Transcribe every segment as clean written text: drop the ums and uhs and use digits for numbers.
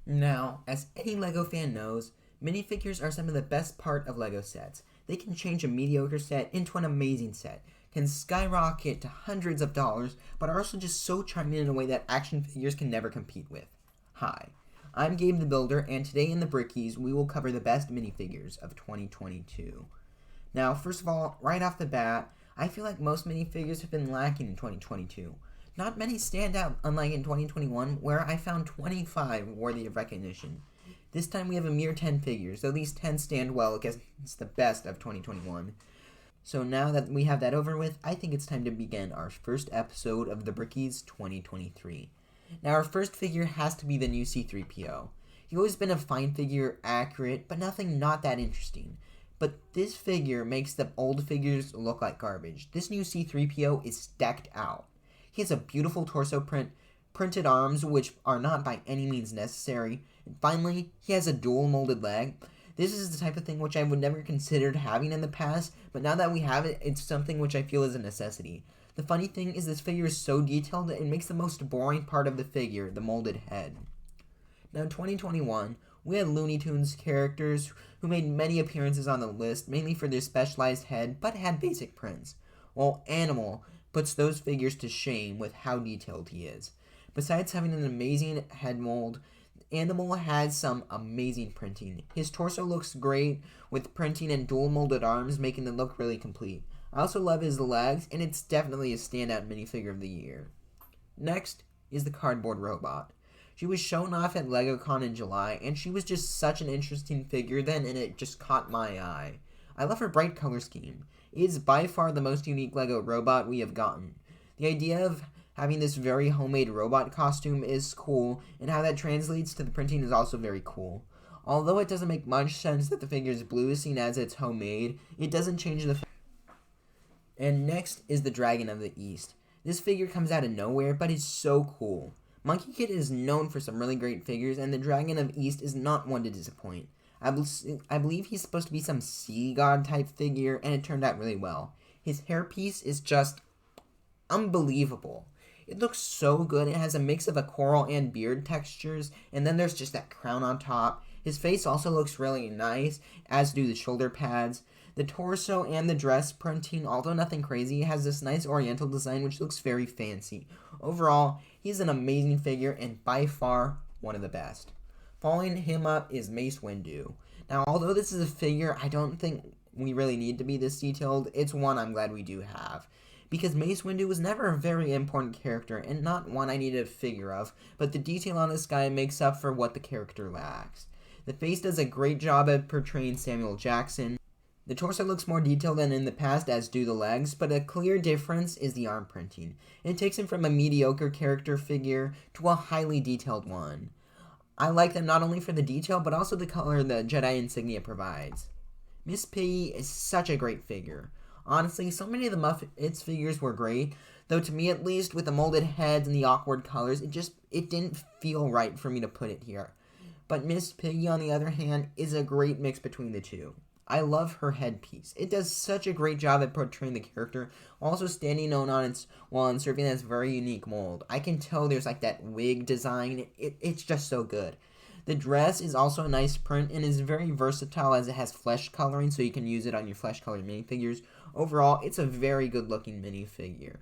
Now, as any LEGO fan knows, minifigures are some of the best part of LEGO sets. They can change a mediocre set into an amazing set, can skyrocket to hundreds of dollars, but are also just so charming in a way that action figures can never compete with. Hi, I'm Gabe the Builder, and today in the Brickies, we will cover the best minifigures of 2022. Now, first of all, right off the bat, I feel like most minifigures have been lacking in 2022. Not many stand out, unlike in 2021, where I found 25 worthy of recognition. This time we have a mere 10 figures, though these 10 stand well against the best of 2021. So now that we have that over with, I think it's time to begin our first episode of the Brickies 2023. Now our first figure has to be the new C-3PO. He's always been a fine figure, accurate, but nothing not that interesting. But this figure makes the old figures look like garbage. This new C-3PO is decked out. He has a beautiful torso print, printed arms, which are not by any means necessary. And finally, he has a dual molded leg. This is the type of thing which I would never considered having in the past, but now that we have it, it's something which I feel is a necessity. The funny thing is this figure is so detailed that it makes the most boring part of the figure, the molded head. Now in 2021, we had Looney Tunes characters who made many appearances on the list, mainly for their specialized head, but had basic prints, while Animal puts those figures to shame with how detailed he is. Besides having an amazing head mold, Animal has some amazing printing. His torso looks great with printing and dual molded arms, making it look really complete. I also love his legs, and it's definitely a standout minifigure of the year. Next is the cardboard robot. She was shown off at LegoCon in July, and she was just such an interesting figure then, and it just caught my eye. I love her bright color scheme. It is by far the most unique LEGO robot we have gotten. The idea of having this very homemade robot costume is cool, and how that translates to the printing is also very cool. Although it doesn't make much sense that the figure is blue, seen as it's homemade, it doesn't change the fact. And next is the Dragon of the East. This figure comes out of nowhere, but it's so cool. Monkey Kid is known for some really great figures, and the Dragon of East is not one to disappoint. I believe he's supposed to be some sea god type figure, and it turned out really well. His hairpiece is just unbelievable. It looks so good. It has a mix of a coral and beard textures, and then there's just that crown on top. His face also looks really nice, as do the shoulder pads. The torso and the dress printing, although nothing crazy, has this nice oriental design which looks very fancy. Overall, he's an amazing figure and by far one of the best. Following him up is Mace Windu. Now, although this is a figure I don't think we really need to be this detailed, it's one I'm glad we do have. Because Mace Windu was never a very important character and not one I needed a figure of, but the detail on this guy makes up for what the character lacks. The face does a great job at portraying Samuel Jackson. The torso looks more detailed than in the past, as do the legs, but a clear difference is the arm printing. It takes him from a mediocre character figure to a highly detailed one. I like them not only for the detail, but also the color the Jedi insignia provides. Miss Piggy is such a great figure. Honestly, so many of the Muppets figures were great, though to me at least, with the molded heads and the awkward colors, it didn't feel right for me to put it here. But Miss Piggy, on the other hand, is a great mix between the two. I love her headpiece. It does such a great job at portraying the character, also standing on its while and serving as a very unique mold. I can tell there's like that wig design. It's just so good. The dress is also a nice print and is very versatile as it has flesh coloring, so you can use it on your flesh colored minifigures. Overall, it's a very good looking minifigure.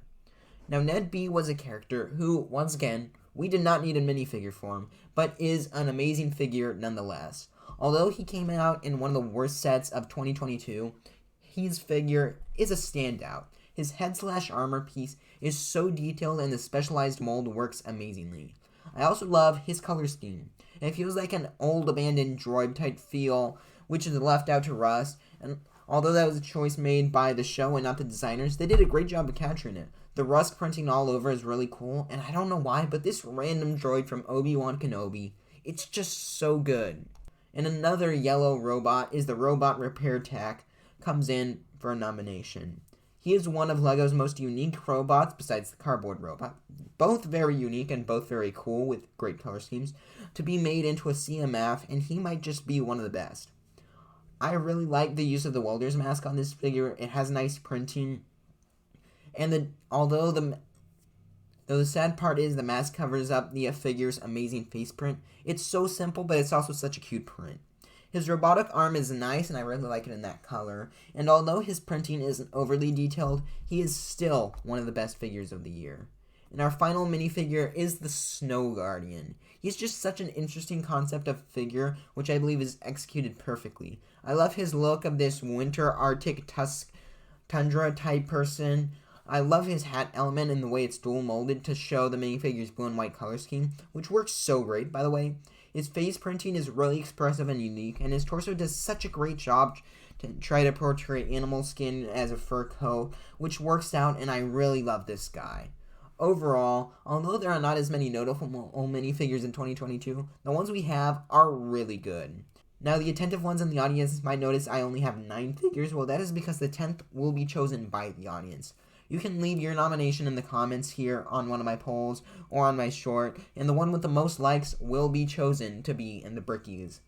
Now, Ned B was a character who, once again, we did not need a minifigure form, but is an amazing figure nonetheless. Although he came out in one of the worst sets of 2022, his figure is a standout. His head/armor piece is so detailed and the specialized mold works amazingly. I also love his color scheme. It feels like an old abandoned droid type feel, which is left out to rust, and although that was a choice made by the show and not the designers, they did a great job of capturing it. The rust printing all over is really cool, and I don't know why, but this random droid from Obi-Wan Kenobi, it's just so good. And another yellow robot is the Robot Repair Tech, comes in for a nomination. He is one of LEGO's most unique robots besides the cardboard robot. Both very unique and both very cool with great color schemes. To be made into a CMF, and he might just be one of the best. I really like the use of the welder's mask on this figure. It has nice printing. And although the Though the sad part is the mask covers up the figure's amazing face print. It's so simple, but it's also such a cute print. His robotic arm is nice, and I really like it in that color. And although his printing isn't overly detailed, he is still one of the best figures of the year. And our final minifigure is the Snow Guardian. He's just such an interesting concept of figure, which I believe is executed perfectly. I love his look of this winter Arctic tundra type person. I love his hat element and the way it's dual molded to show the minifigure's blue and white color scheme, which works so great, by the way. His face printing is really expressive and unique, and his torso does such a great job to try to portray animal skin as a fur coat, which works out, and I really love this guy. Overall, although there are not as many notable minifigures in 2022, the ones we have are really good. Now, the attentive ones in the audience might notice I only have 9 figures. Well, that is because the 10th will be chosen by the audience. You can leave your nomination in the comments here on one of my polls or on my short, and the one with the most likes will be chosen to be in the Brickies.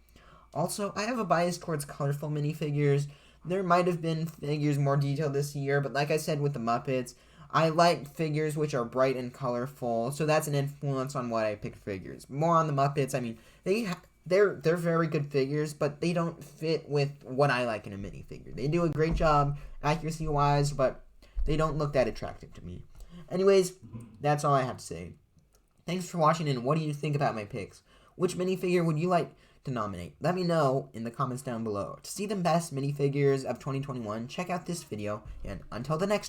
Also, I have a bias towards colorful minifigures. There might have been figures more detailed this year, but like I said with the Muppets, I like figures which are bright and colorful, so that's an influence on what I pick figures. More on the Muppets, I mean, they're very good figures, but they don't fit with what I like in a minifigure. They do a great job accuracy-wise, but they don't look that attractive to me. Anyways, that's all I have to say. Thanks for watching, and what do you think about my picks? Which minifigure would you like to nominate? Let me know in the comments down below. To see the best minifigures of 2021, check out this video, and until the next one.